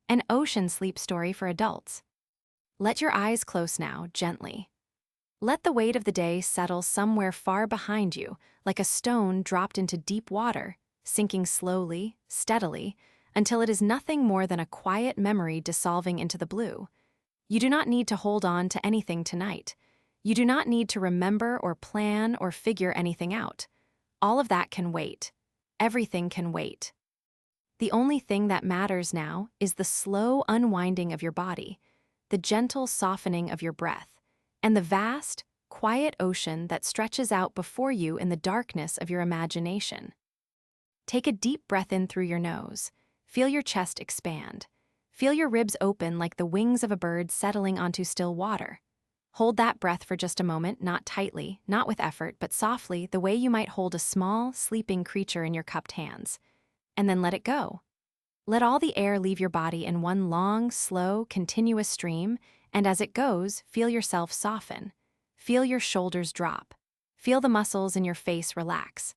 An ocean sleep story for adults. Let your eyes close now, gently. Let the weight of the day settle somewhere far behind you, like a stone dropped into deep water, sinking slowly, steadily, until it is nothing more than a quiet memory dissolving into the blue. You do not need to hold on to anything tonight. You do not need to remember or plan or figure anything out. All of that can wait. Everything can wait. The only thing that matters now is the slow unwinding of your body, the gentle softening of your breath, and the vast, quiet ocean that stretches out before you in the darkness of your imagination. Take a deep breath in through your nose. Feel your chest expand. Feel your ribs open like the wings of a bird settling onto still water. Hold that breath for just a moment, not tightly, not with effort, but softly, the way you might hold a small, sleeping creature in your cupped hands. And then let it go. Let all the air leave your body in one long, slow, continuous stream, and as it goes, feel yourself soften. Feel your shoulders drop. Feel the muscles in your face relax.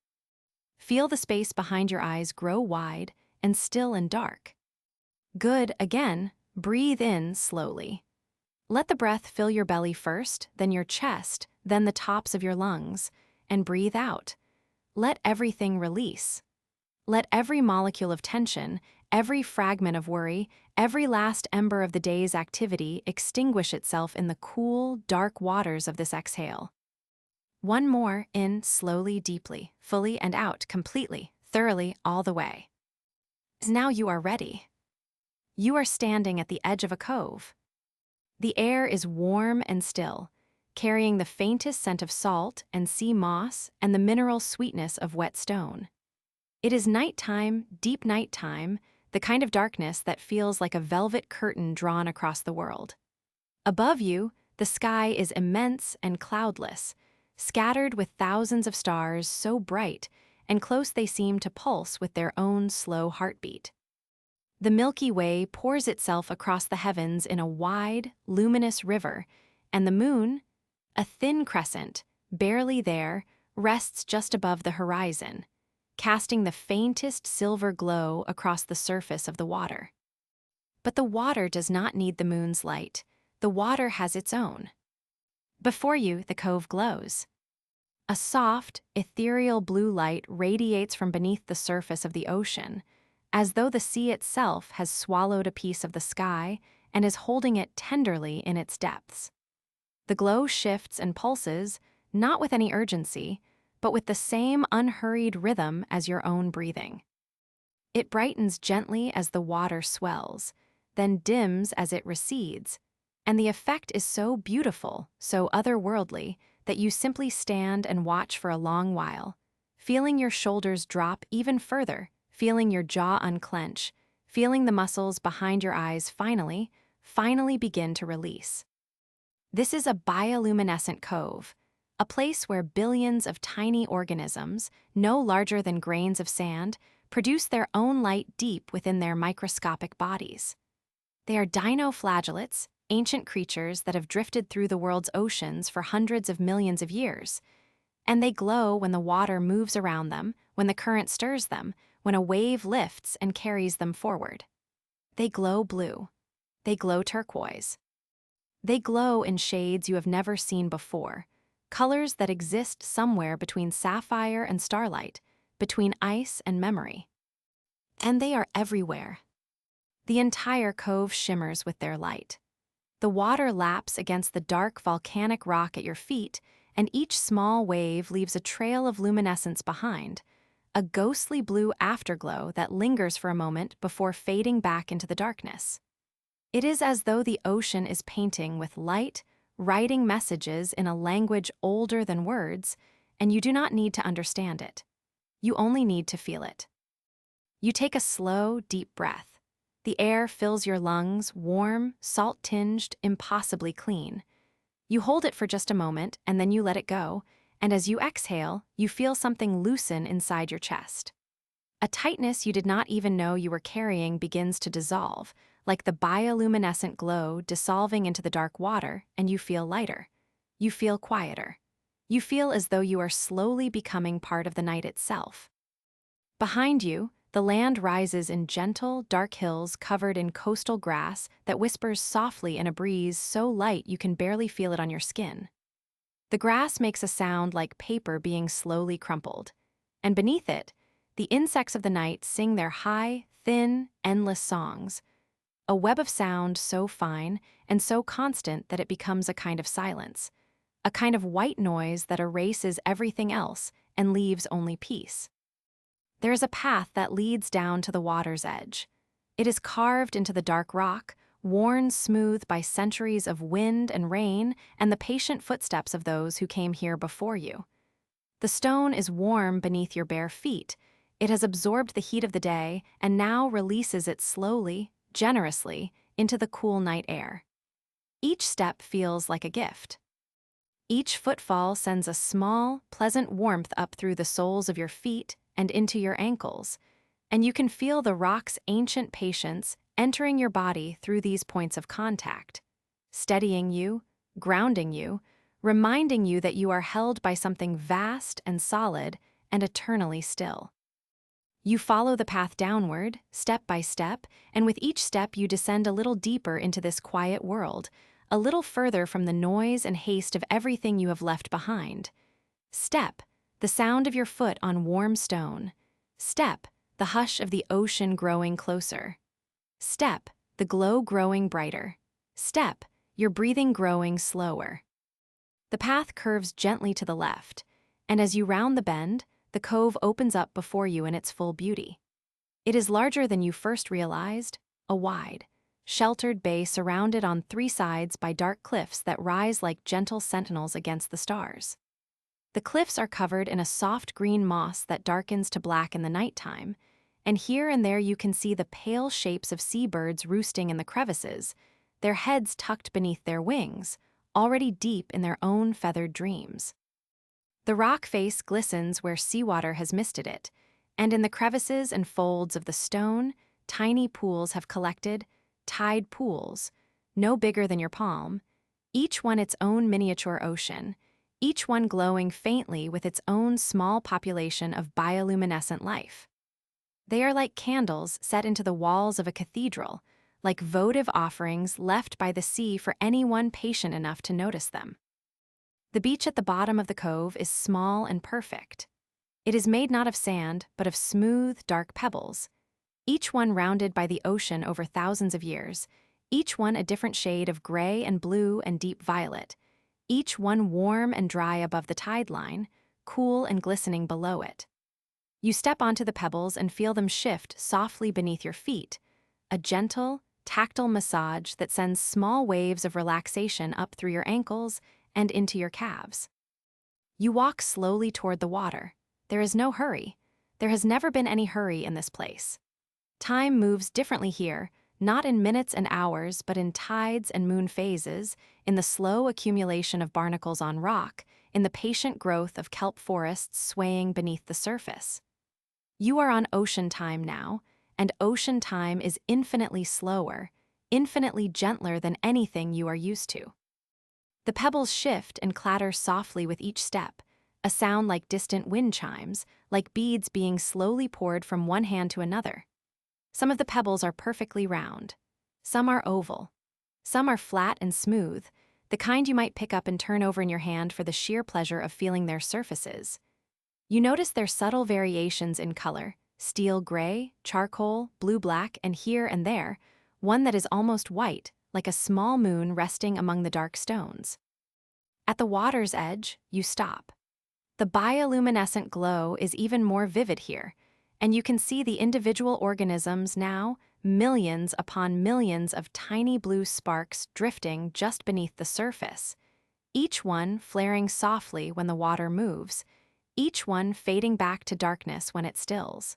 Feel the space behind your eyes grow wide and still and dark. Good, again, breathe in slowly. Let the breath fill your belly first, then your chest, then the tops of your lungs, and breathe out. Let everything release. Let every molecule of tension, every fragment of worry, every last ember of the day's activity extinguish itself in the cool, dark waters of this exhale. One more, in, slowly, deeply, fully, and out, completely, thoroughly, all the way. Now you are ready. You are standing at the edge of a cove. The air is warm and still, carrying the faintest scent of salt and sea moss and the mineral sweetness of wet stone. It is nighttime, deep nighttime, the kind of darkness that feels like a velvet curtain drawn across the world. Above you, the sky is immense and cloudless, scattered with thousands of stars so bright and close they seem to pulse with their own slow heartbeat. The Milky Way pours itself across the heavens in a wide, luminous river, and the moon, a thin crescent, barely there, rests just above the horizon, casting the faintest silver glow across the surface of the water. But the water does not need the moon's light. The water has its own. Before you, the cove glows. A soft, ethereal blue light radiates from beneath the surface of the ocean, as though the sea itself has swallowed a piece of the sky and is holding it tenderly in its depths. The glow shifts and pulses, not with any urgency, but with the same unhurried rhythm as your own breathing. It brightens gently as the water swells, then dims as it recedes, and the effect is so beautiful, so otherworldly, that you simply stand and watch for a long while, feeling your shoulders drop even further, feeling your jaw unclench, feeling the muscles behind your eyes finally begin to release. This is a bioluminescent cove, a place where billions of tiny organisms, no larger than grains of sand, produce their own light deep within their microscopic bodies. They are dinoflagellates, ancient creatures that have drifted through the world's oceans for hundreds of millions of years, and they glow when the water moves around them, when the current stirs them, when a wave lifts and carries them forward. They glow blue. They glow turquoise. They glow in shades you have never seen before, colors that exist somewhere between sapphire and starlight, between ice and memory. And they are everywhere. The entire cove shimmers with their light. The water laps against the dark volcanic rock at your feet, and each small wave leaves a trail of luminescence behind, a ghostly blue afterglow that lingers for a moment before fading back into the darkness. It is as though the ocean is painting with light, writing messages in a language older than words, and you do not need to understand it. You only need to feel it. You take a slow, deep breath. The air fills your lungs, warm, salt-tinged, impossibly clean. You hold it for just a moment, and then you let it go, and as you exhale, you feel something loosen inside your chest. A tightness you did not even know you were carrying begins to dissolve, like the bioluminescent glow dissolving into the dark water, and you feel lighter. You feel quieter. You feel as though you are slowly becoming part of the night itself. Behind you, the land rises in gentle, dark hills covered in coastal grass that whispers softly in a breeze so light you can barely feel it on your skin. The grass makes a sound like paper being slowly crumpled, and beneath it, the insects of the night sing their high, thin, endless songs, a web of sound so fine and so constant that it becomes a kind of silence, a kind of white noise that erases everything else and leaves only peace. There is a path that leads down to the water's edge. It is carved into the dark rock, worn smooth by centuries of wind and rain and the patient footsteps of those who came here before you. The stone is warm beneath your bare feet. It has absorbed the heat of the day and now releases it slowly, generously, into the cool night air. Each step feels like a gift. Each footfall sends a small, pleasant warmth up through the soles of your feet and into your ankles, and you can feel the rock's ancient patience entering your body through these points of contact, steadying you, grounding you, reminding you that you are held by something vast and solid and eternally still. You follow the path downward, step by step, and with each step you descend a little deeper into this quiet world, a little further from the noise and haste of everything you have left behind. Step, the sound of your foot on warm stone. Step, the hush of the ocean growing closer. Step, the glow growing brighter. Step, your breathing growing slower. The path curves gently to the left, and as you round the bend, the cove opens up before you in its full beauty. It is larger than you first realized, a wide, sheltered bay surrounded on three sides by dark cliffs that rise like gentle sentinels against the stars. The cliffs are covered in a soft green moss that darkens to black in the nighttime, and here and there you can see the pale shapes of seabirds roosting in the crevices, their heads tucked beneath their wings, already deep in their own feathered dreams. The rock face glistens where seawater has misted it, and in the crevices and folds of the stone, tiny pools have collected, tide pools, no bigger than your palm, each one its own miniature ocean, each one glowing faintly with its own small population of bioluminescent life. They are like candles set into the walls of a cathedral, like votive offerings left by the sea for anyone patient enough to notice them. The beach at the bottom of the cove is small and perfect. It is made not of sand, but of smooth, dark pebbles, each one rounded by the ocean over thousands of years, each one a different shade of gray and blue and deep violet, each one warm and dry above the tide line, cool and glistening below it. You step onto the pebbles and feel them shift softly beneath your feet, a gentle, tactile massage that sends small waves of relaxation up through your ankles and into your calves. You walk slowly toward the water. There is no hurry. There has never been any hurry in this place. Time moves differently here, not in minutes and hours, but in tides and moon phases, in the slow accumulation of barnacles on rock, in the patient growth of kelp forests swaying beneath the surface. You are on ocean time now, and ocean time is infinitely slower, infinitely gentler than anything you are used to. The pebbles shift and clatter softly with each step, a sound like distant wind chimes, like beads being slowly poured from one hand to another. Some of the pebbles are perfectly round. Some are oval. Some are flat and smooth, the kind you might pick up and turn over in your hand for the sheer pleasure of feeling their surfaces. You notice their subtle variations in color, steel gray, charcoal, blue-black, and here and there, one that is almost white, like a small moon resting among the dark stones. At the water's edge, you stop. The bioluminescent glow is even more vivid here, and you can see the individual organisms now, millions upon millions of tiny blue sparks drifting just beneath the surface, each one flaring softly when the water moves, each one fading back to darkness when it stills.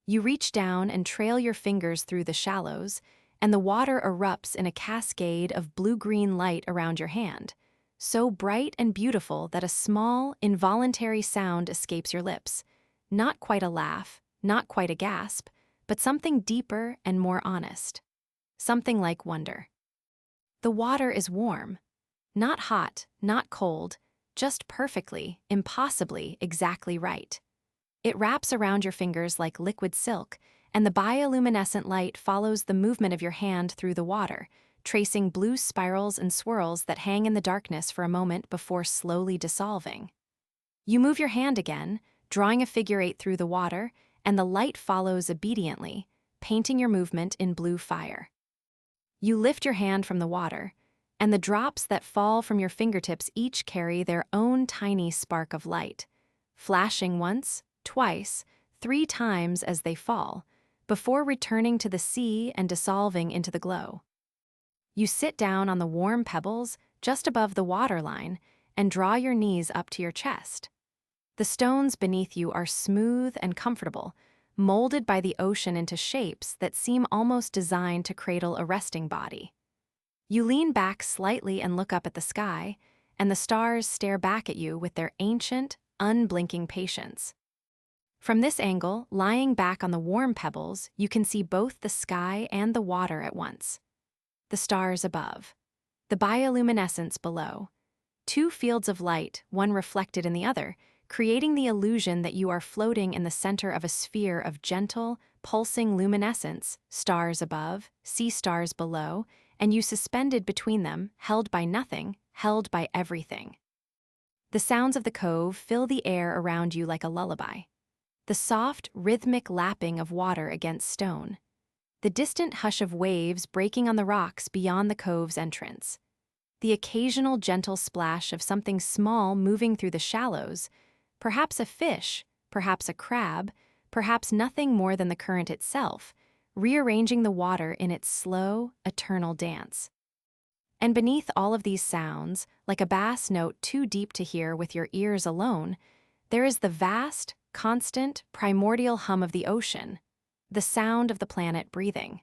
You reach down and trail your fingers through the shallows, and the water erupts in a cascade of blue-green light around your hand, so bright and beautiful that a small, involuntary sound escapes your lips. Not quite a laugh, not quite a gasp, but something deeper and more honest. Something like wonder. The water is warm. Not hot, not cold, just perfectly, impossibly, exactly right. It wraps around your fingers like liquid silk, and the bioluminescent light follows the movement of your hand through the water, tracing blue spirals and swirls that hang in the darkness for a moment before slowly dissolving. You move your hand again, drawing a figure eight through the water, and the light follows obediently, painting your movement in blue fire. You lift your hand from the water, and the drops that fall from your fingertips each carry their own tiny spark of light, flashing once, twice, 3 times as they fall, before returning to the sea and dissolving into the glow. You sit down on the warm pebbles just above the waterline and draw your knees up to your chest. The stones beneath you are smooth and comfortable, molded by the ocean into shapes that seem almost designed to cradle a resting body. You lean back slightly and look up at the sky, and the stars stare back at you with their ancient, unblinking patience. From this angle, lying back on the warm pebbles, you can see both the sky and the water at once. The stars above, the bioluminescence below, 2 fields of light, one reflected in the other, creating the illusion that you are floating in the center of a sphere of gentle, pulsing luminescence, stars above, sea stars below, and you suspended between them, held by nothing, held by everything. The sounds of the cove fill the air around you like a lullaby. The soft, rhythmic lapping of water against stone. The distant hush of waves breaking on the rocks beyond the cove's entrance. The occasional gentle splash of something small moving through the shallows, perhaps a fish, perhaps a crab, perhaps nothing more than the current itself, rearranging the water in its slow, eternal dance. And beneath all of these sounds, like a bass note too deep to hear with your ears alone, there is the vast, constant, primordial hum of the ocean, the sound of the planet breathing.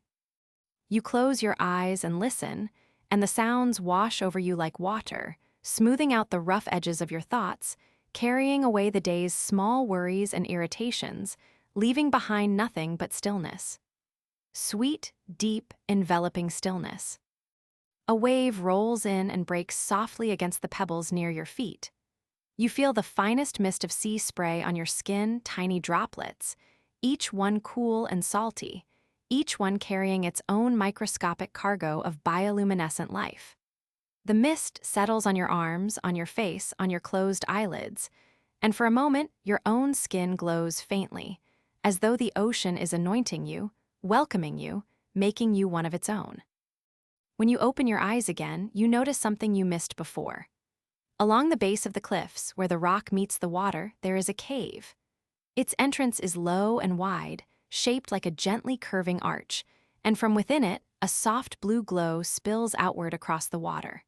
You close your eyes and listen, and the sounds wash over you like water, smoothing out the rough edges of your thoughts, carrying away the day's small worries and irritations, leaving behind nothing but stillness. Sweet, deep, enveloping stillness. A wave rolls in and breaks softly against the pebbles near your feet. You feel the finest mist of sea spray on your skin, tiny droplets, each one cool and salty, each one carrying its own microscopic cargo of bioluminescent life. The mist settles on your arms, on your face, on your closed eyelids, and for a moment, your own skin glows faintly, as though the ocean is anointing you, welcoming you, making you one of its own. When you open your eyes again, you notice something you missed before. Along the base of the cliffs, where the rock meets the water, there is a cave. Its entrance is low and wide, shaped like a gently curving arch, and from within it, a soft blue glow spills outward across the water.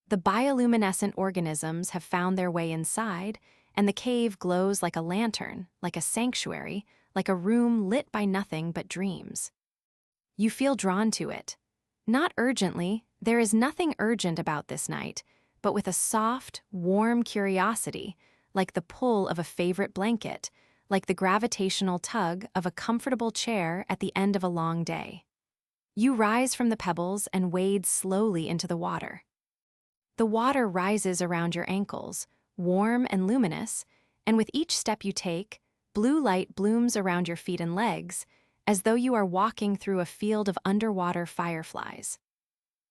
The bioluminescent organisms have found their way inside, and the cave glows like a lantern, like a sanctuary, like a room lit by nothing but dreams. You feel drawn to it. Not urgently, there is nothing urgent about this night, but with a soft, warm curiosity, like the pull of a favorite blanket, like the gravitational tug of a comfortable chair at the end of a long day. You rise from the pebbles and wade slowly into the water. The water rises around your ankles, warm and luminous, and with each step you take, blue light blooms around your feet and legs, as though you are walking through a field of underwater fireflies.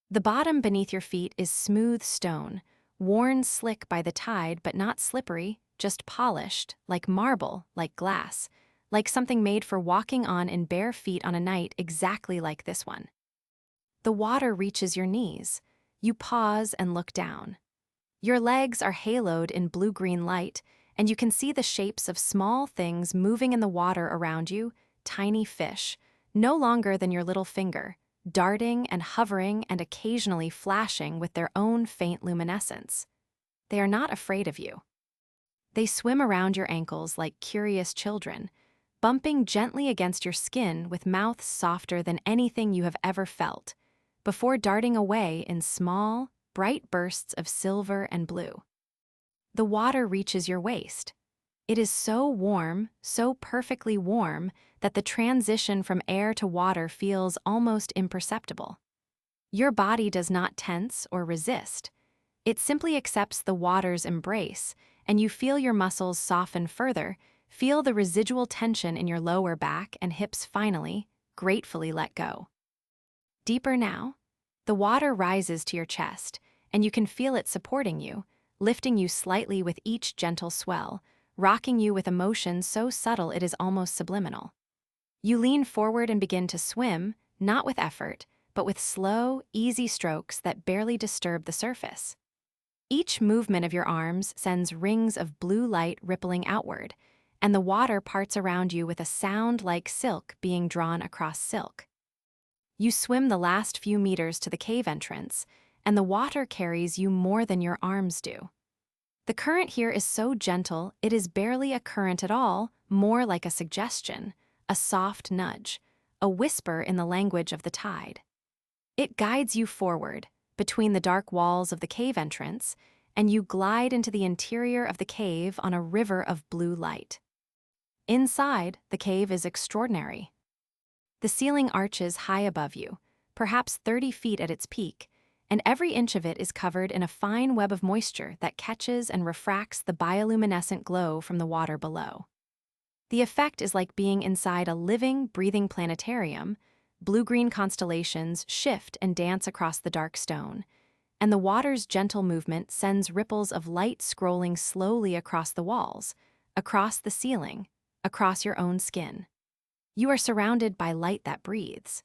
The bottom beneath your feet is smooth stone, worn slick by the tide but not slippery, just polished, like marble, like glass, like something made for walking on in bare feet on a night exactly like this one. The water reaches your knees. You pause and look down. Your legs are haloed in blue-green light, and you can see the shapes of small things moving in the water around you, tiny fish, no longer than your little finger, darting and hovering and occasionally flashing with their own faint luminescence. They are not afraid of you. They swim around your ankles like curious children, bumping gently against your skin with mouths softer than anything you have ever felt, before darting away in small, bright bursts of silver and blue. The water reaches your waist. It is so warm, so perfectly warm, that the transition from air to water feels almost imperceptible. Your body does not tense or resist. It simply accepts the water's embrace, and you feel your muscles soften further, Feel the residual tension in your lower back and hips finally, gratefully let go. Deeper now, the water rises to your chest, and you can feel it supporting you, lifting you slightly with each gentle swell, rocking you with emotion so subtle it is almost subliminal. You lean forward and begin to swim, not with effort, but with slow, easy strokes that barely disturb the surface. Each movement of your arms sends rings of blue light rippling outward, and the water parts around you with a sound like silk being drawn across silk. You swim the last few meters to the cave entrance, and the water carries you more than your arms do. The current here is so gentle, it is barely a current at all, more like a suggestion, a soft nudge, a whisper in the language of the tide. It guides you forward, between the dark walls of the cave entrance, and you glide into the interior of the cave on a river of blue light. Inside, the cave is extraordinary. The ceiling arches high above you, perhaps 30 feet at its peak, and every inch of it is covered in a fine web of moisture that catches and refracts the bioluminescent glow from the water below. The effect is like being inside a living, breathing planetarium. Blue-green constellations shift and dance across the dark stone, and the water's gentle movement sends ripples of light scrolling slowly across the walls, across the ceiling, across your own skin. You are surrounded by light that breathes.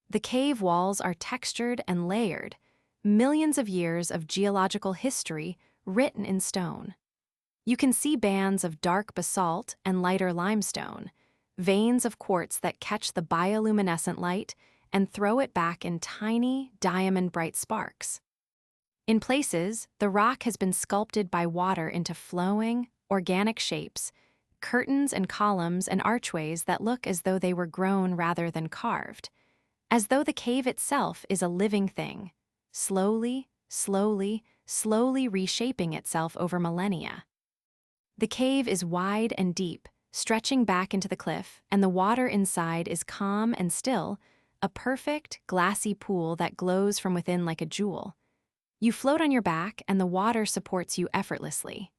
The cave walls are textured and layered, millions of years of geological history written in stone. You can see bands of dark basalt and lighter limestone, veins of quartz that catch the bioluminescent light and throw it back in tiny, diamond-bright sparks. In places, the rock has been sculpted by water into flowing, organic shapes, curtains and columns and archways that look as though they were grown rather than carved, as though the cave itself is a living thing, slowly, slowly, slowly reshaping itself over millennia. The cave is wide and deep, stretching back into the cliff, and the water inside is calm and still, a perfect, glassy pool that glows from within like a jewel. You float on your back, and the water supports you effortlessly.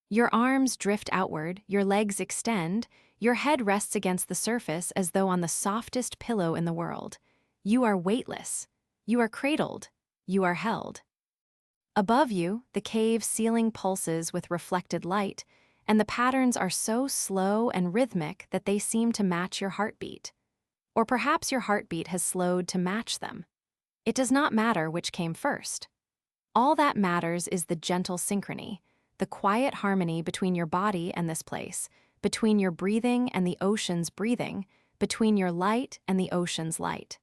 Your arms drift outward, your legs extend, your head rests against the surface as though on the softest pillow in the world. You are weightless. You are cradled. You are held. Above you, the cave ceiling pulses with reflected light, and the patterns are so slow and rhythmic that they seem to match your heartbeat. Or perhaps your heartbeat has slowed to match them. It does not matter which came first. All that matters is the gentle synchrony, the quiet harmony between your body and this place, between your breathing and the ocean's breathing, between your light and the ocean's light.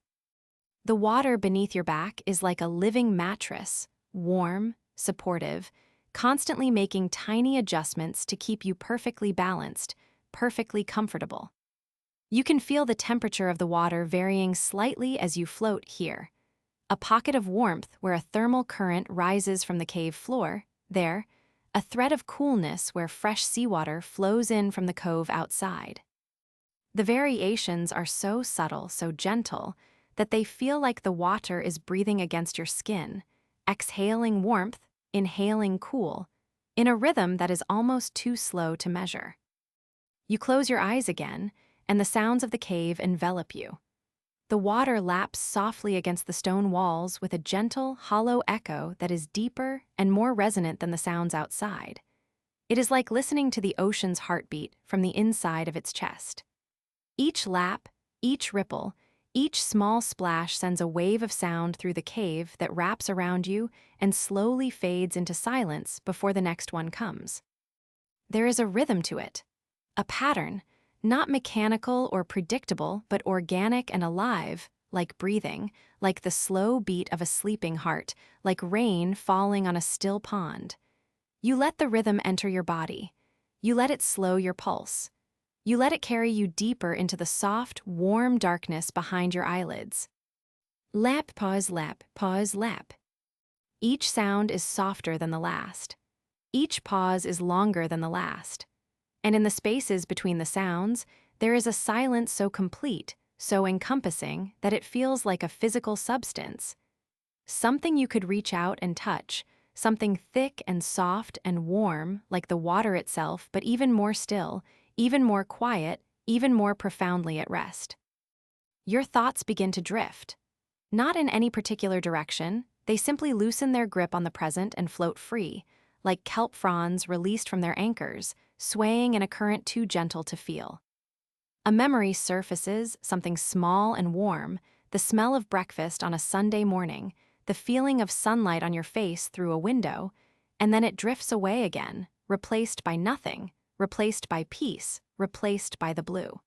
The water beneath your back is like a living mattress, warm, supportive, constantly making tiny adjustments to keep you perfectly balanced, perfectly comfortable. You can feel the temperature of the water varying slightly as you float here. A pocket of warmth where a thermal current rises from the cave floor, there, a thread of coolness where fresh seawater flows in from the cove outside. The variations are so subtle, so gentle, that they feel like the water is breathing against your skin, exhaling warmth, inhaling cool, in a rhythm that is almost too slow to measure. You close your eyes again, and the sounds of the cave envelop you. The water laps softly against the stone walls with a gentle, hollow echo that is deeper and more resonant than the sounds outside. It is like listening to the ocean's heartbeat from the inside of its chest. Each lap, each ripple, each small splash sends a wave of sound through the cave that wraps around you and slowly fades into silence before the next one comes. There is a rhythm to it, a pattern, not mechanical or predictable, but organic and alive, like breathing, like the slow beat of a sleeping heart, like rain falling on a still pond. You let the rhythm enter your body. You let it slow your pulse. You let it carry you deeper into the soft, warm darkness behind your eyelids. Lap, pause, lap, pause, lap. Each sound is softer than the last. Each pause is longer than the last. And in the spaces between the sounds, there is a silence so complete, so encompassing, that it feels like a physical substance. Something you could reach out and touch, something thick and soft and warm, like the water itself, but even more still, even more quiet, even more profoundly at rest. Your thoughts begin to drift. Not in any particular direction, they simply loosen their grip on the present and float free, like kelp fronds released from their anchors, swaying in a current too gentle to feel. A memory surfaces, something small and warm, the smell of breakfast on a Sunday morning, the feeling of sunlight on your face through a window, and then it drifts away again, replaced by nothing, replaced by peace, replaced by the blue.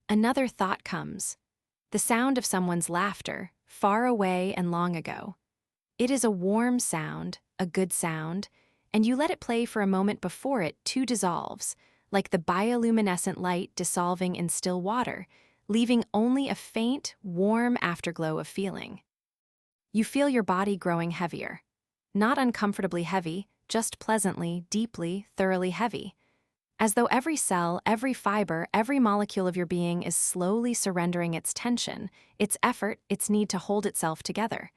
Another thought comes. The sound of someone's laughter, far away and long ago. It is a warm sound, a good sound, and you let it play for a moment before it too dissolves, like the bioluminescent light dissolving in still water, leaving only a faint, warm afterglow of feeling. You feel your body growing heavier. Not uncomfortably heavy, just pleasantly, deeply, thoroughly heavy. As though every cell, every fiber, every molecule of your being is slowly surrendering its tension, its effort, its need to hold itself together.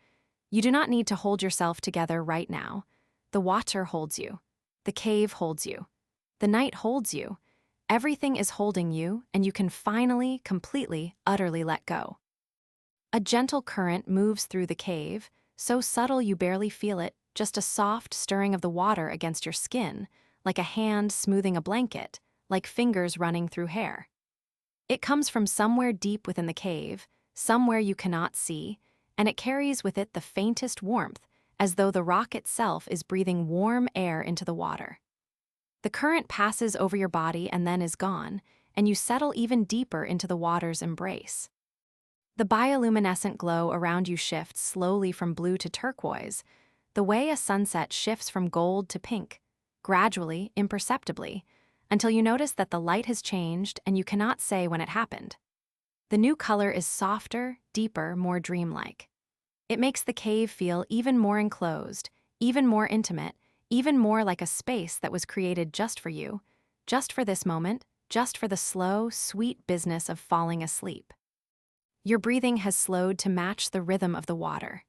You do not need to hold yourself together right now. The water holds you. The cave holds you. The night holds you. Everything is holding you, and you can finally, completely, utterly let go. A gentle current moves through the cave, so subtle you barely feel it, just a soft stirring of the water against your skin, like a hand smoothing a blanket, like fingers running through hair. It comes from somewhere deep within the cave, somewhere you cannot see, and it carries with it the faintest warmth, as though the rock itself is breathing warm air into the water. The current passes over your body and then is gone, and you settle even deeper into the water's embrace. The bioluminescent glow around you shifts slowly from blue to turquoise, the way a sunset shifts from gold to pink, gradually, imperceptibly, until you notice that the light has changed and you cannot say when it happened. The new color is softer, deeper, more dreamlike. It makes the cave feel even more enclosed, even more intimate, even more like a space that was created just for you, just for this moment, just for the slow, sweet business of falling asleep. Your breathing has slowed to match the rhythm of the water.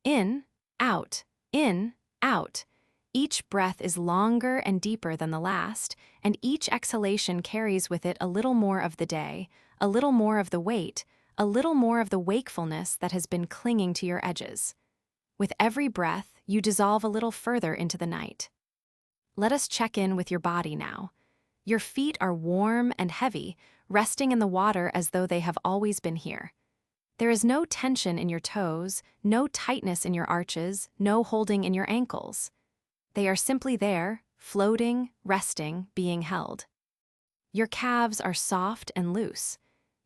In, out, in, out. Each breath is longer and deeper than the last, and each exhalation carries with it a little more of the day, a little more of the weight, a little more of the wakefulness that has been clinging to your edges. With every breath, you dissolve a little further into the night. Let us check in with your body now. Your feet are warm and heavy, resting in the water as though they have always been here. There is no tension in your toes, no tightness in your arches, no holding in your ankles. They are simply there, floating, resting, being held. Your calves are soft and loose.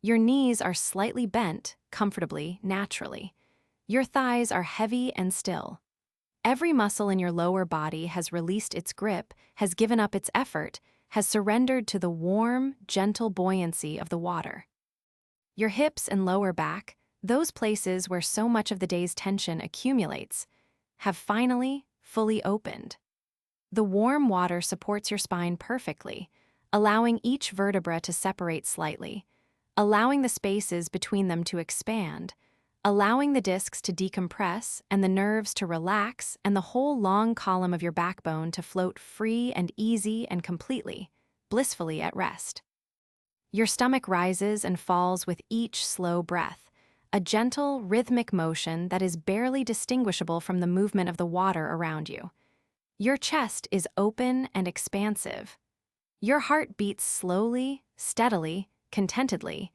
Your knees are slightly bent, comfortably, naturally. Your thighs are heavy and still. Every muscle in your lower body has released its grip, has given up its effort, has surrendered to the warm, gentle buoyancy of the water. Your hips and lower back, those places where so much of the day's tension accumulates, have finally, fully opened. The warm water supports your spine perfectly, allowing each vertebra to separate slightly, allowing the spaces between them to expand, allowing the discs to decompress and the nerves to relax and the whole long column of your backbone to float free and easy and completely, blissfully at rest. Your stomach rises and falls with each slow breath, a gentle, rhythmic motion that is barely distinguishable from the movement of the water around you. Your chest is open and expansive. Your heart beats slowly, steadily, contentedly,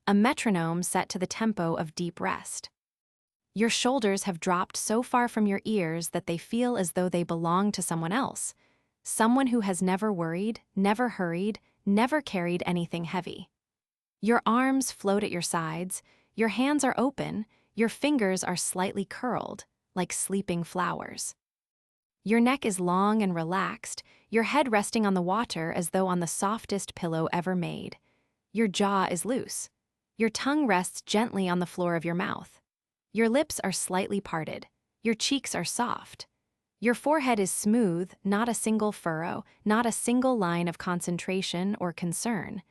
a metronome set to the tempo of deep rest. Your shoulders have dropped so far from your ears that they feel as though they belong to someone else, someone who has never worried, never hurried, never carried anything heavy. Your arms float at your sides, your hands are open, your fingers are slightly curled, like sleeping flowers. Your neck is long and relaxed, your head resting on the water as though on the softest pillow ever made. Your jaw is loose. Your tongue rests gently on the floor of your mouth. Your lips are slightly parted. Your cheeks are soft. Your forehead is smooth, not a single furrow, not a single line of concentration or concern.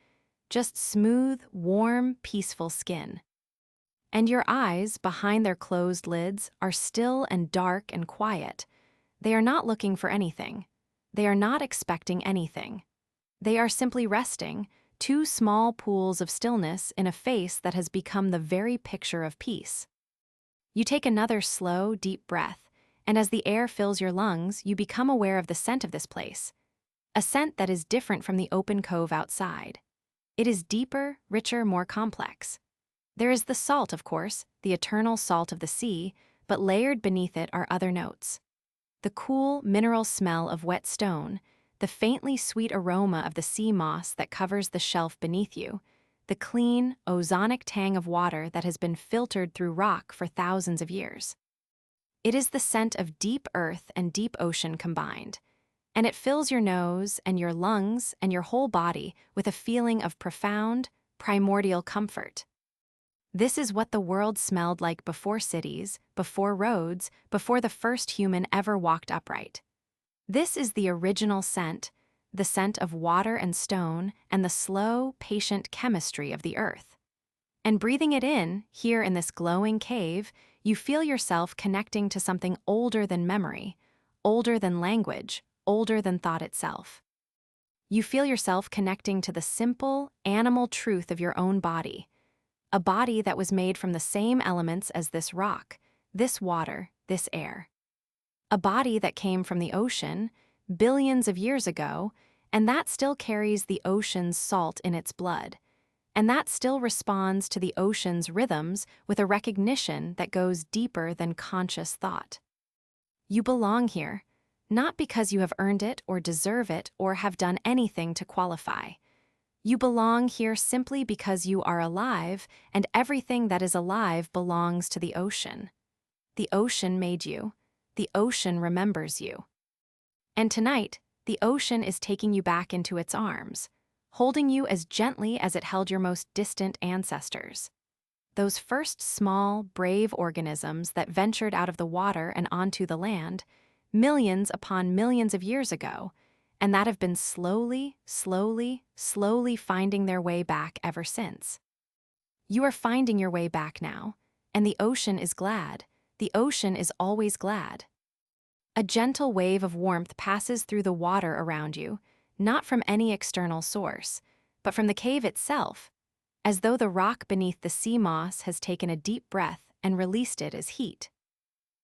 Just smooth, warm, peaceful skin. And your eyes, behind their closed lids, are still and dark and quiet. They are not looking for anything. They are not expecting anything. They are simply resting, two small pools of stillness in a face that has become the very picture of peace. You take another slow, deep breath, and as the air fills your lungs, you become aware of the scent of this place, a scent that is different from the open cove outside. It is deeper, richer, more complex. There is the salt, of course, the eternal salt of the sea, but layered beneath it are other notes. The cool, mineral smell of wet stone, the faintly sweet aroma of the sea moss that covers the shelf beneath you, the clean, ozonic tang of water that has been filtered through rock for thousands of years. It is the scent of deep earth and deep ocean combined, and it fills your nose and your lungs and your whole body with a feeling of profound, primordial comfort. This is what the world smelled like before cities, before roads, before the first human ever walked upright. This is the original scent, the scent of water and stone and the slow, patient chemistry of the earth. And breathing it in, here in this glowing cave, you feel yourself connecting to something older than memory, older than language, older than thought itself. You feel yourself connecting to the simple, animal truth of your own body, a body that was made from the same elements as this rock, this water, this air. A body that came from the ocean, billions of years ago, and that still carries the ocean's salt in its blood, and that still responds to the ocean's rhythms with a recognition that goes deeper than conscious thought. You belong here, not because you have earned it or deserve it or have done anything to qualify. You belong here simply because you are alive, and everything that is alive belongs to the ocean. The ocean made you. The ocean remembers you. And tonight, the ocean is taking you back into its arms, holding you as gently as it held your most distant ancestors. Those first small, brave organisms that ventured out of the water and onto the land, millions upon millions of years ago, and that have been slowly, slowly, slowly finding their way back ever since. You are finding your way back now, and the ocean is glad. The ocean is always glad. A gentle wave of warmth passes through the water around you, not from any external source, but from the cave itself, as though the rock beneath the sea moss has taken a deep breath and released it as heat.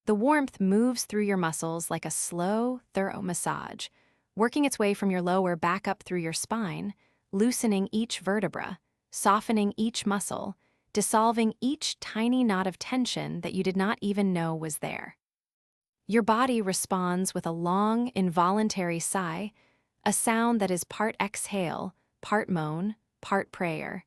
The warmth moves through your muscles like a slow, thorough massage, working its way from your lower back up through your spine, loosening each vertebra, softening each muscle, dissolving each tiny knot of tension that you did not even know was there. Your body responds with a long, involuntary sigh, a sound that is part exhale, part moan, part prayer.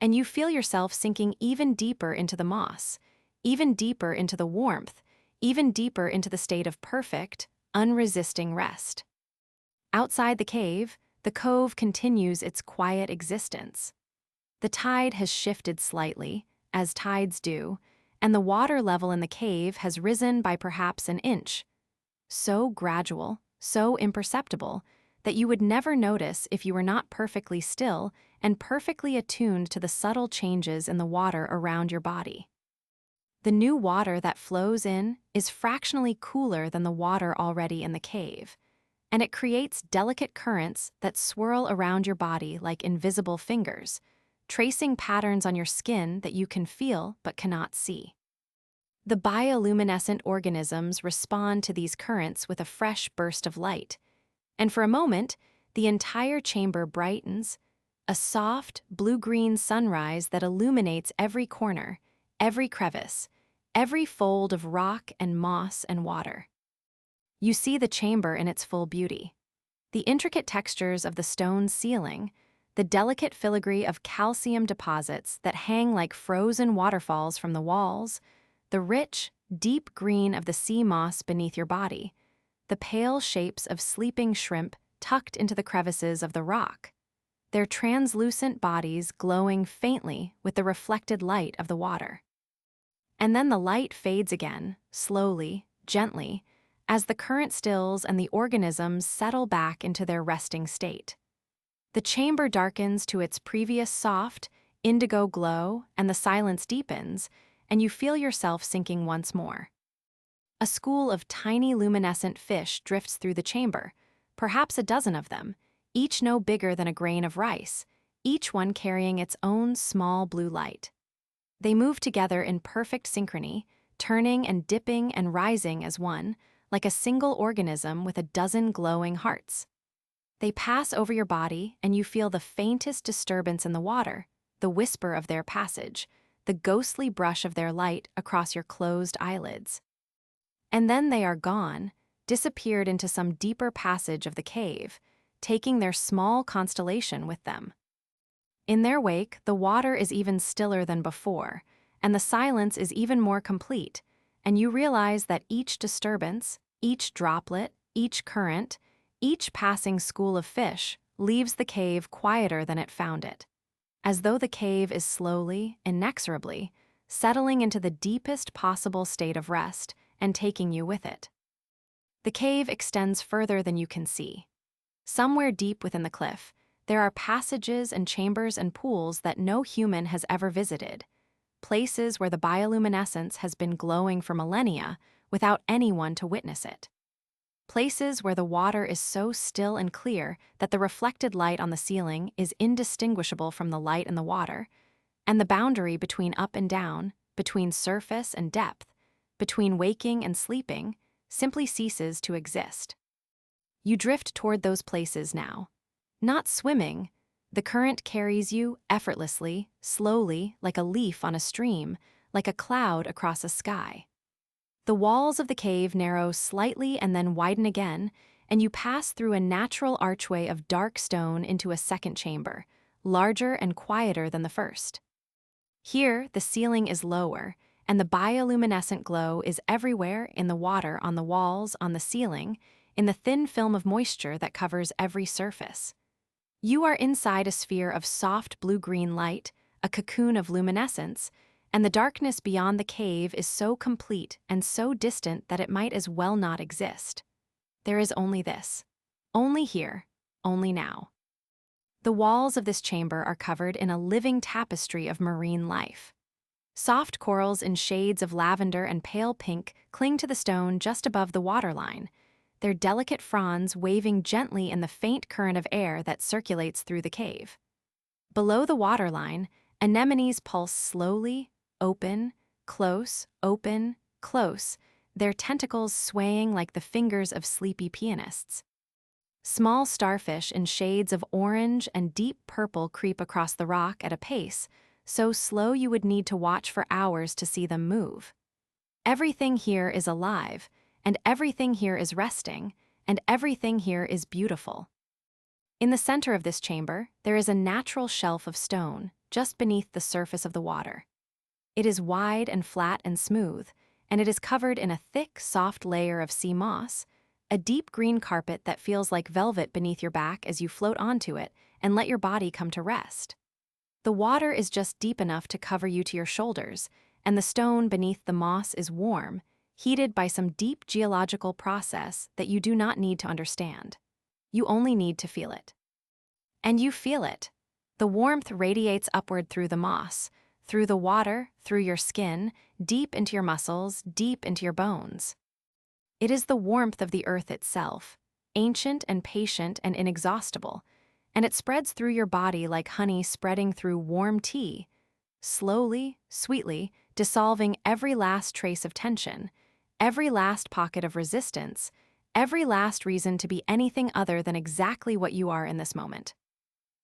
And you feel yourself sinking even deeper into the moss, even deeper into the warmth, even deeper into the state of perfect, unresisting rest. Outside the cave, the cove continues its quiet existence. The tide has shifted slightly, as tides do, and the water level in the cave has risen by perhaps an inch. So gradual, so imperceptible, that you would never notice if you were not perfectly still and perfectly attuned to the subtle changes in the water around your body. The new water that flows in is fractionally cooler than the water already in the cave, and it creates delicate currents that swirl around your body like invisible fingers, tracing patterns on your skin that you can feel but cannot see. The bioluminescent organisms respond to these currents with a fresh burst of light, and for a moment, the entire chamber brightens, a soft, blue-green sunrise that illuminates every corner, every crevice, every fold of rock and moss and water. You see the chamber in its full beauty. The intricate textures of the stone ceiling, the delicate filigree of calcium deposits that hang like frozen waterfalls from the walls, the rich, deep green of the sea moss beneath your body, the pale shapes of sleeping shrimp tucked into the crevices of the rock, their translucent bodies glowing faintly with the reflected light of the water. And then the light fades again, slowly, gently, as the current stills and the organisms settle back into their resting state. The chamber darkens to its previous soft, indigo glow, and the silence deepens, and you feel yourself sinking once more. A school of tiny luminescent fish drifts through the chamber, perhaps a dozen of them, each no bigger than a grain of rice, each one carrying its own small blue light. They move together in perfect synchrony, turning and dipping and rising as one, like a single organism with a dozen glowing hearts. They pass over your body, and you feel the faintest disturbance in the water, the whisper of their passage, the ghostly brush of their light across your closed eyelids. And then they are gone, disappeared into some deeper passage of the cave, taking their small constellation with them. In their wake, the water is even stiller than before, and the silence is even more complete, and you realize that each disturbance, each droplet, each current, each passing school of fish leaves the cave quieter than it found it, as though the cave is slowly, inexorably, settling into the deepest possible state of rest and taking you with it. The cave extends further than you can see. Somewhere deep within the cliff, there are passages and chambers and pools that no human has ever visited, places where the bioluminescence has been glowing for millennia without anyone to witness it. Places where the water is so still and clear that the reflected light on the ceiling is indistinguishable from the light in the water, and the boundary between up and down, between surface and depth, between waking and sleeping, simply ceases to exist. You drift toward those places now. Not swimming, the current carries you effortlessly, slowly, like a leaf on a stream, like a cloud across a sky. The walls of the cave narrow slightly and then widen again, and you pass through a natural archway of dark stone into a second chamber, larger and quieter than the first. Here, the ceiling is lower, and the bioluminescent glow is everywhere, in the water, on the walls, on the ceiling, in the thin film of moisture that covers every surface. You are inside a sphere of soft blue-green light, a cocoon of luminescence, and the darkness beyond the cave is so complete and so distant that it might as well not exist. There is only this. Only here, only now. The walls of this chamber are covered in a living tapestry of marine life. Soft corals in shades of lavender and pale pink cling to the stone just above the waterline, their delicate fronds waving gently in the faint current of air that circulates through the cave. Below the waterline, anemones pulse slowly, open, close, their tentacles swaying like the fingers of sleepy pianists. Small starfish in shades of orange and deep purple creep across the rock at a pace so slow you would need to watch for hours to see them move. Everything here is alive, and everything here is resting, and everything here is beautiful. In the center of this chamber, there is a natural shelf of stone, just beneath the surface of the water. It is wide and flat and smooth, and it is covered in a thick, soft layer of sea moss, a deep green carpet that feels like velvet beneath your back as you float onto it and let your body come to rest. The water is just deep enough to cover you to your shoulders, and the stone beneath the moss is warm, heated by some deep geological process that you do not need to understand. You only need to feel it. And you feel it. The warmth radiates upward through the moss, through the water, through your skin, deep into your muscles, deep into your bones. It is the warmth of the earth itself, ancient and patient and inexhaustible, and it spreads through your body like honey spreading through warm tea, slowly, sweetly, dissolving every last trace of tension, every last pocket of resistance, every last reason to be anything other than exactly what you are in this moment.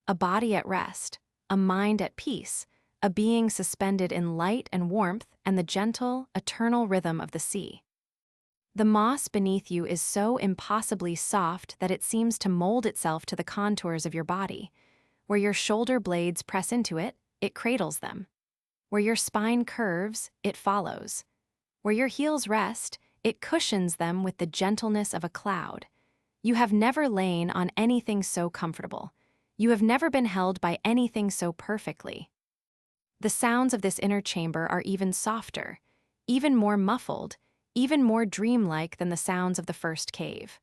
A body at rest, a mind at peace, a being suspended in light and warmth and the gentle, eternal rhythm of the sea. The moss beneath you is so impossibly soft that it seems to mold itself to the contours of your body. Where your shoulder blades press into it, it cradles them. Where your spine curves, it follows. Where your heels rest, it cushions them with the gentleness of a cloud. You have never lain on anything so comfortable. You have never been held by anything so perfectly. The sounds of this inner chamber are even softer, even more muffled, even more dreamlike than the sounds of the first cave.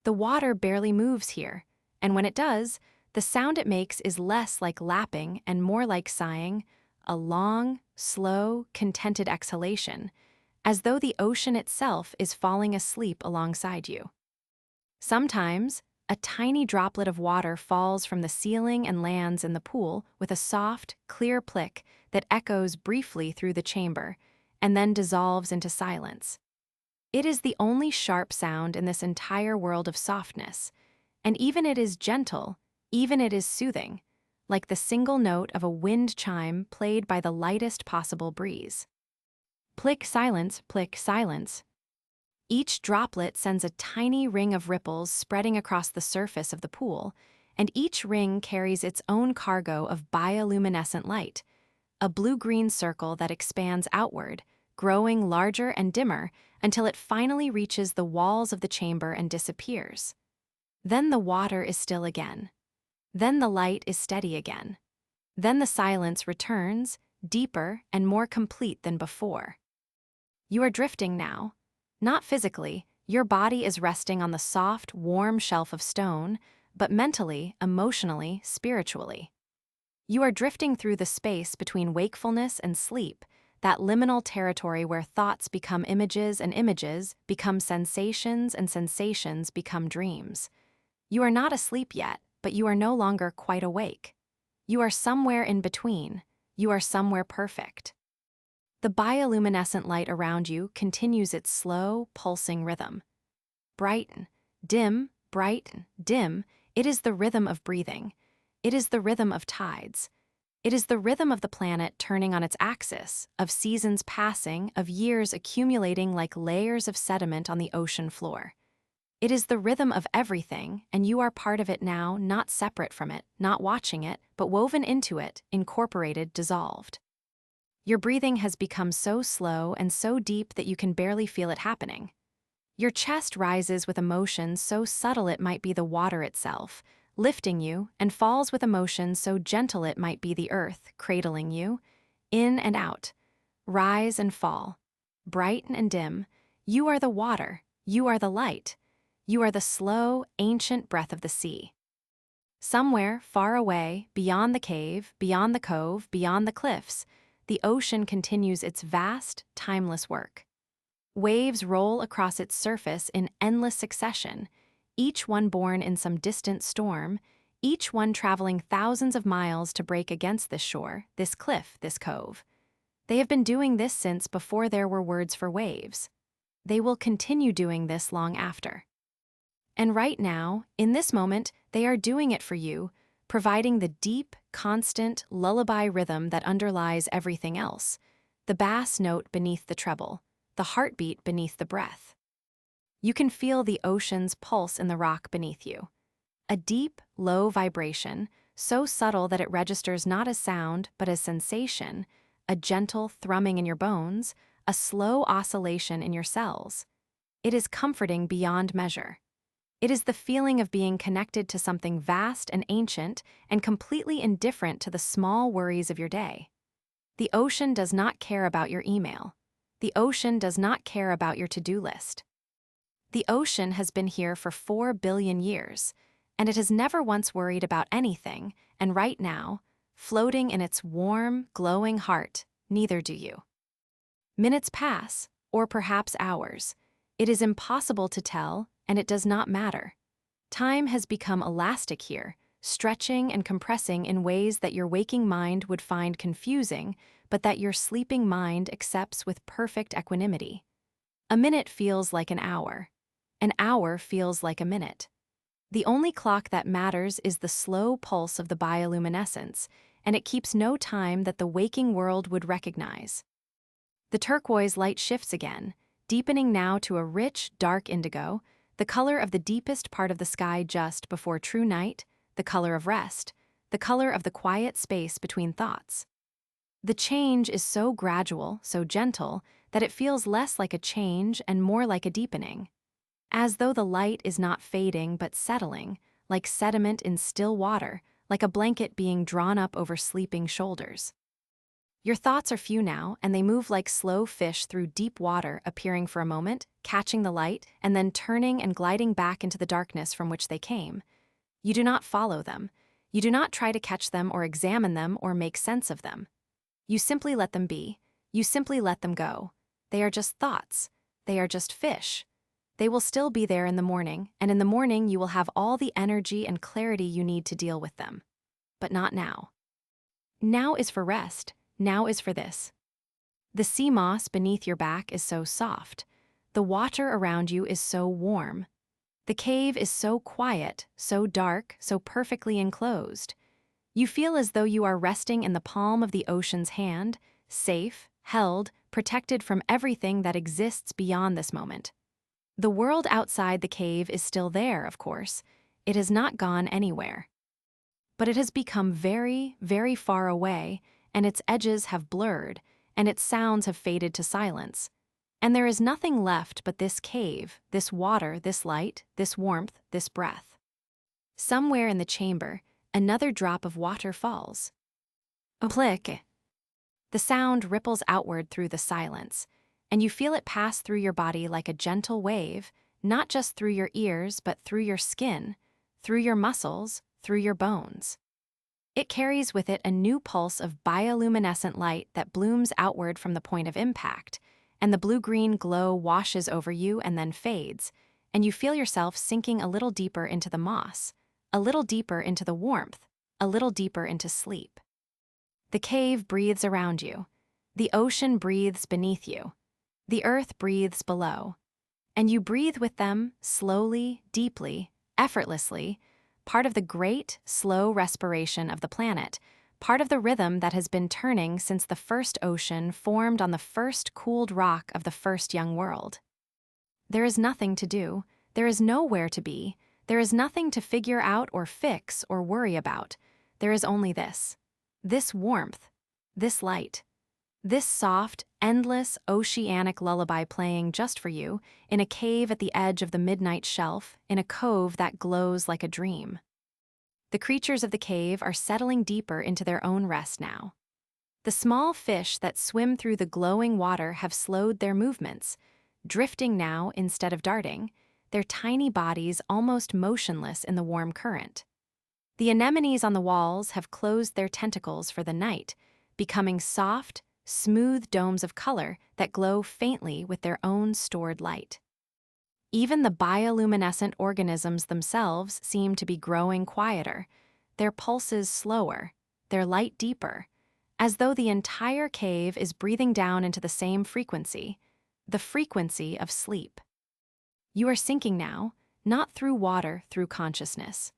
The water barely moves here, and when it does, the sound it makes is less like lapping and more like sighing, a long, slow, contented exhalation, as though the ocean itself is falling asleep alongside you. Sometimes, a tiny droplet of water falls from the ceiling and lands in the pool with a soft, clear click that echoes briefly through the chamber and then dissolves into silence. It is the only sharp sound in this entire world of softness, and even it is gentle, even it is soothing, like the single note of a wind chime played by the lightest possible breeze. Plick, silence, plick, silence. Each droplet sends a tiny ring of ripples spreading across the surface of the pool, and each ring carries its own cargo of bioluminescent light, a blue-green circle that expands outward, growing larger and dimmer until it finally reaches the walls of the chamber and disappears. Then the water is still again. Then the light is steady again. Then the silence returns, deeper and more complete than before. You are drifting now. Not physically, your body is resting on the soft, warm shelf of stone, but mentally, emotionally, spiritually. You are drifting through the space between wakefulness and sleep, that liminal territory where thoughts become images and images become sensations and sensations become dreams. You are not asleep yet, but you are no longer quite awake. You are somewhere in between. You are somewhere perfect. The bioluminescent light around you continues its slow, pulsing rhythm. Brighten, dim, brighten, dim, it is the rhythm of breathing. It is the rhythm of tides. It is the rhythm of the planet turning on its axis, of seasons passing, of years accumulating like layers of sediment on the ocean floor. It is the rhythm of everything, and you are part of it now, not separate from it, not watching it, but woven into it, incorporated, dissolved. Your breathing has become so slow and so deep that you can barely feel it happening. Your chest rises with emotion so subtle it might be the water itself, lifting you, and falls with emotion so gentle it might be the earth, cradling you, in and out, rise and fall, bright and dim. You are the water, you are the light, you are the slow, ancient breath of the sea. Somewhere, far away, beyond the cave, beyond the cove, beyond the cliffs, the ocean continues its vast, timeless work. Waves roll across its surface in endless succession, each one born in some distant storm, each one traveling thousands of miles to break against this shore, this cliff, this cove. They have been doing this since before there were words for waves. They will continue doing this long after. And right now, in this moment, they are doing it for you, providing the deep, constant, lullaby rhythm that underlies everything else, the bass note beneath the treble, the heartbeat beneath the breath. You can feel the ocean's pulse in the rock beneath you. A deep, low vibration, so subtle that it registers not as sound but as sensation, a gentle thrumming in your bones, a slow oscillation in your cells. It is comforting beyond measure. It is the feeling of being connected to something vast and ancient and completely indifferent to the small worries of your day. The ocean does not care about your email. The ocean does not care about your to-do list. The ocean has been here for 4 billion years, and it has never once worried about anything, and right now, floating in its warm, glowing heart, neither do you. Minutes pass, or perhaps hours. It is impossible to tell, and it does not matter. Time has become elastic here, stretching and compressing in ways that your waking mind would find confusing, but that your sleeping mind accepts with perfect equanimity. A minute feels like an hour. An hour feels like a minute. The only clock that matters is the slow pulse of the bioluminescence, and it keeps no time that the waking world would recognize. The turquoise light shifts again, deepening now to a rich, dark indigo, the color of the deepest part of the sky just before true night, the color of rest, the color of the quiet space between thoughts. The change is so gradual, so gentle, that it feels less like a change and more like a deepening. As though the light is not fading but settling, like sediment in still water, like a blanket being drawn up over sleeping shoulders. Your thoughts are few now, and they move like slow fish through deep water, appearing for a moment, catching the light, and then turning and gliding back into the darkness from which they came. You do not follow them. You do not try to catch them or examine them or make sense of them. You simply let them be. You simply let them go. They are just thoughts. They are just fish. They will still be there in the morning, and in the morning you will have all the energy and clarity you need to deal with them. But not now. Now is for rest. Now is for this. The sea moss beneath your back is so soft. The water around you is so warm. The cave is so quiet, so dark, so perfectly enclosed. You feel as though you are resting in the palm of the ocean's hand, safe, held, protected from everything that exists beyond this moment. The world outside the cave is still there, of course. It has not gone anywhere. But it has become very, very far away, and its edges have blurred, and its sounds have faded to silence. And there is nothing left but this cave, this water, this light, this warmth, this breath. Somewhere in the chamber, another drop of water falls. Plick. The sound ripples outward through the silence, and you feel it pass through your body like a gentle wave, not just through your ears, but through your skin, through your muscles, through your bones. It carries with it a new pulse of bioluminescent light that blooms outward from the point of impact, and the blue-green glow washes over you and then fades, and you feel yourself sinking a little deeper into the moss, a little deeper into the warmth, a little deeper into sleep. The cave breathes around you. The ocean breathes beneath you. The earth breathes below. And you breathe with them, slowly, deeply, effortlessly, part of the great, slow respiration of the planet, part of the rhythm that has been turning since the first ocean formed on the first cooled rock of the first young world. There is nothing to do. There is nowhere to be. There is nothing to figure out or fix or worry about. There is only this warmth, this light, this soft, endless, oceanic lullaby playing just for you in a cave at the edge of the midnight shelf, in a cove that glows like a dream. The creatures of the cave are settling deeper into their own rest now. The small fish that swim through the glowing water have slowed their movements, drifting now instead of darting, their tiny bodies almost motionless in the warm current. The anemones on the walls have closed their tentacles for the night, becoming soft, smooth domes of color that glow faintly with their own stored light. Even the bioluminescent organisms themselves seem to be growing quieter, their pulses slower, their light deeper, as though the entire cave is breathing down into the same frequency, the frequency of sleep. You are sinking now, not through water, through consciousness.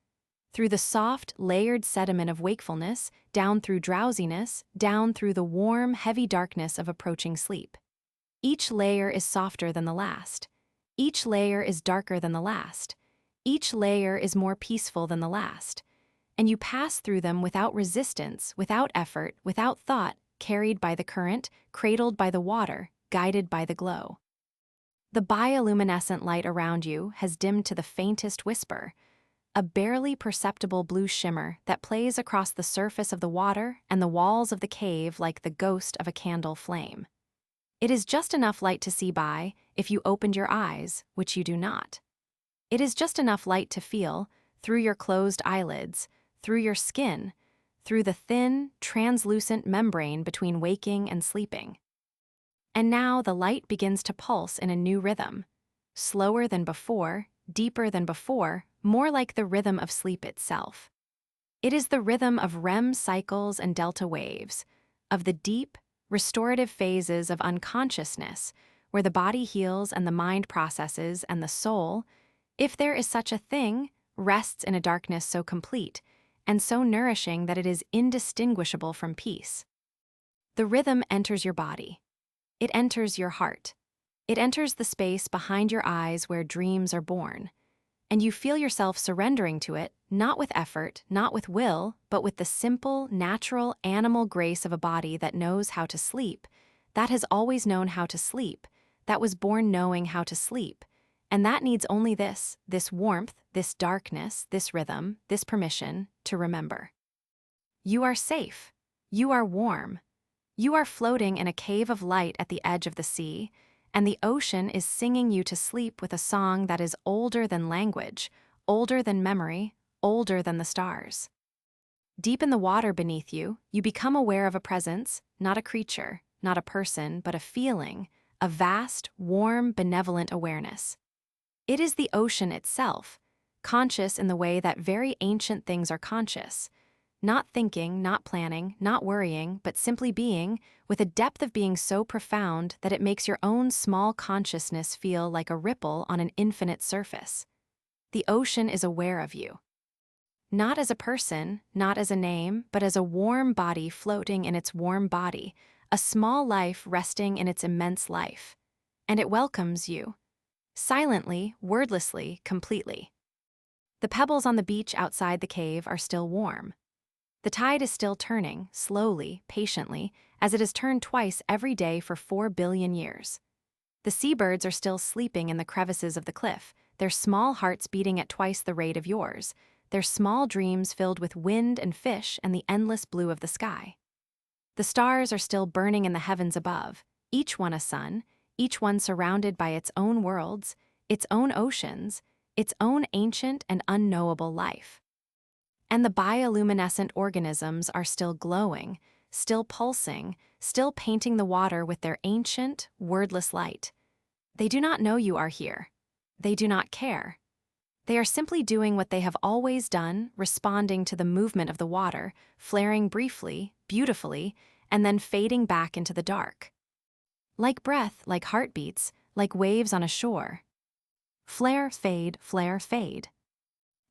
Through the soft, layered sediment of wakefulness, down through drowsiness, down through the warm, heavy darkness of approaching sleep. Each layer is softer than the last. Each layer is darker than the last. Each layer is more peaceful than the last. And you pass through them without resistance, without effort, without thought, carried by the current, cradled by the water, guided by the glow. The bioluminescent light around you has dimmed to the faintest whisper, a barely perceptible blue shimmer that plays across the surface of the water and the walls of the cave like the ghost of a candle flame. It is just enough light to see by if you opened your eyes, which you do not. It is just enough light to feel, through your closed eyelids, through your skin, through the thin, translucent membrane between waking and sleeping. And now the light begins to pulse in a new rhythm, slower than before, deeper than before, more like the rhythm of sleep itself. It is the rhythm of REM cycles and delta waves, of the deep, restorative phases of unconsciousness, where the body heals and the mind processes and the soul, if there is such a thing, rests in a darkness so complete and so nourishing that it is indistinguishable from peace. The rhythm enters your body. It enters your heart. It enters the space behind your eyes where dreams are born. And you feel yourself surrendering to it, not with effort, not with will, but with the simple, natural, animal grace of a body that knows how to sleep, that has always known how to sleep, that was born knowing how to sleep, and that needs only this warmth, this darkness, this rhythm, this permission to remember. You are safe. You are warm. You are floating in a cave of light at the edge of the sea, and the ocean is singing you to sleep with a song that is older than language, older than memory, older than the stars. Deep in the water beneath you, you become aware of a presence, not a creature, not a person, but a feeling, a vast, warm, benevolent awareness. It is the ocean itself, conscious in the way that very ancient things are conscious. Not thinking, not planning, not worrying, but simply being, with a depth of being so profound that it makes your own small consciousness feel like a ripple on an infinite surface. The ocean is aware of you. Not as a person, not as a name, but as a warm body floating in its warm body, a small life resting in its immense life. And it welcomes you. Silently, wordlessly, completely. The pebbles on the beach outside the cave are still warm. The tide is still turning, slowly, patiently, as it has turned twice every day for 4 billion years. The seabirds are still sleeping in the crevices of the cliff, their small hearts beating at twice the rate of yours, their small dreams filled with wind and fish and the endless blue of the sky. The stars are still burning in the heavens above, each one a sun, each one surrounded by its own worlds, its own oceans, its own ancient and unknowable life. And the bioluminescent organisms are still glowing, still pulsing, still painting the water with their ancient, wordless light. They do not know you are here. They do not care. They are simply doing what they have always done, responding to the movement of the water, flaring briefly, beautifully, and then fading back into the dark. Like breath, like heartbeats, like waves on a shore. Flare, fade, flare, fade.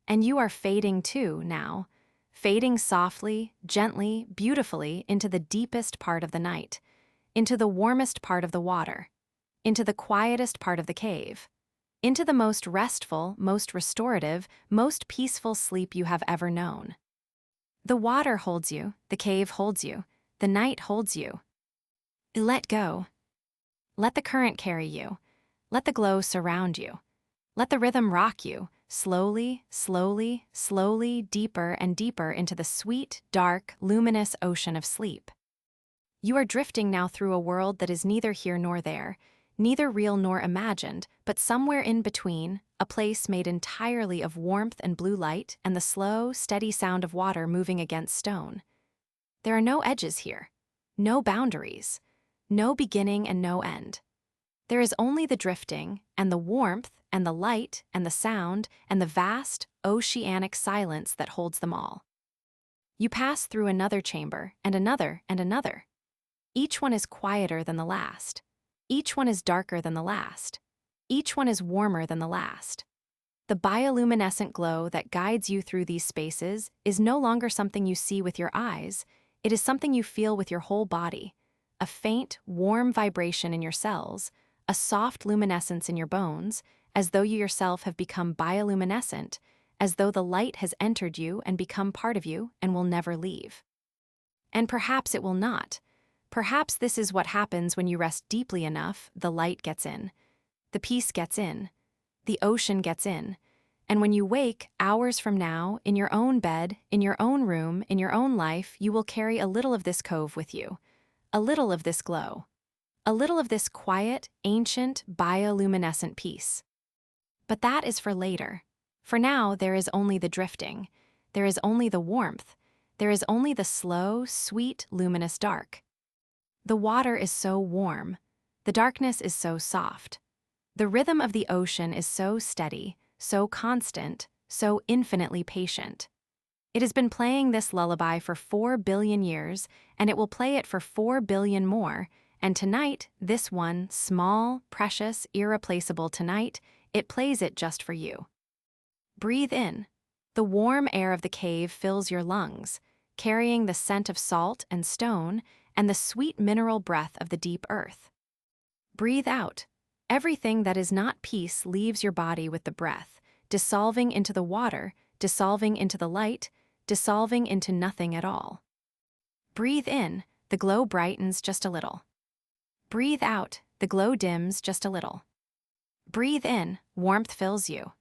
And you are fading too now, fading softly, gently, beautifully into the deepest part of the night, into the warmest part of the water, into the quietest part of the cave, into the most restful, most restorative, most peaceful sleep you have ever known. The water holds you, the cave holds you, the night holds you. Let go. Let the current carry you. Let the glow surround you. Let the rhythm rock you, slowly, slowly, slowly, deeper and deeper into the sweet, dark, luminous ocean of sleep. You are drifting now through a world that is neither here nor there, neither real nor imagined, but somewhere in between, a place made entirely of warmth and blue light and the slow, steady sound of water moving against stone. There are no edges here, no boundaries, no beginning and no end. There is only the drifting, and the warmth, and the light, and the sound, and the vast, oceanic silence that holds them all. You pass through another chamber, and another, and another. Each one is quieter than the last. Each one is darker than the last. Each one is warmer than the last. The bioluminescent glow that guides you through these spaces is no longer something you see with your eyes, it is something you feel with your whole body. A faint, warm vibration in your cells, a soft luminescence in your bones, as though you yourself have become bioluminescent, as though the light has entered you and become part of you and will never leave. And perhaps it will not. Perhaps this is what happens when you rest deeply enough, the light gets in. The peace gets in. The ocean gets in. And when you wake, hours from now, in your own bed, in your own room, in your own life, you will carry a little of this cove with you. A little of this glow. A little of this quiet, ancient, bioluminescent peace. But that is for later. For now, there is only the drifting. There is only the warmth. There is only the slow, sweet, luminous dark. The water is so warm. The darkness is so soft. The rhythm of the ocean is so steady, so constant, so infinitely patient. It has been playing this lullaby for 4 billion years, and it will play it for 4 billion more, and tonight, this one, small, precious, irreplaceable tonight, it plays it just for you. Breathe in. The warm air of the cave fills your lungs, carrying the scent of salt and stone and the sweet mineral breath of the deep earth. Breathe out. Everything that is not peace leaves your body with the breath, dissolving into the water, dissolving into the light, dissolving into nothing at all. Breathe in. The glow brightens just a little. Breathe out. The glow dims just a little. Breathe in. Warmth fills you.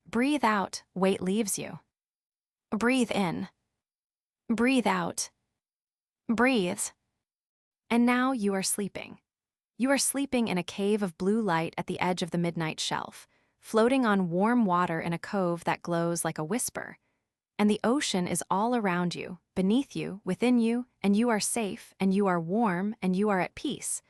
Breathe out. Weight leaves you. Breathe in. Breathe out. Breathe. And now you are sleeping. You are sleeping in a cave of blue light at the edge of the midnight shelf, floating on warm water in a cove that glows like a whisper. And the ocean is all around you, beneath you, within you, and you are safe, and you are warm, and you are at peace.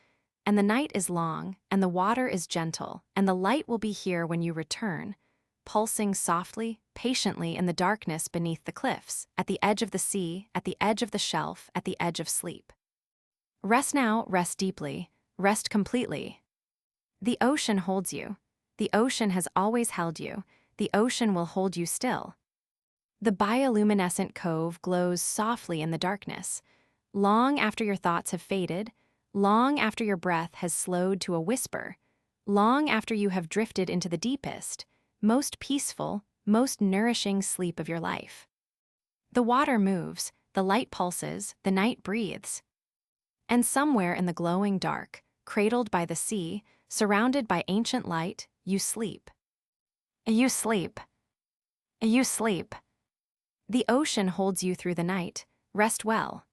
and the night is long, and the water is gentle, and the light will be here when you return, pulsing softly, patiently in the darkness beneath the cliffs, at the edge of the sea, at the edge of the shelf, at the edge of sleep. Rest now, rest deeply, rest completely. The ocean holds you. The ocean has always held you. The ocean will hold you still. The bioluminescent cove glows softly in the darkness. Long after your thoughts have faded, long after your breath has slowed to a whisper, long after you have drifted into the deepest, most peaceful, most nourishing sleep of your life. The water moves, the light pulses, the night breathes. And somewhere in the glowing dark, cradled by the sea, surrounded by ancient light, you sleep. You sleep. You sleep. The ocean holds you through the night. Rest well.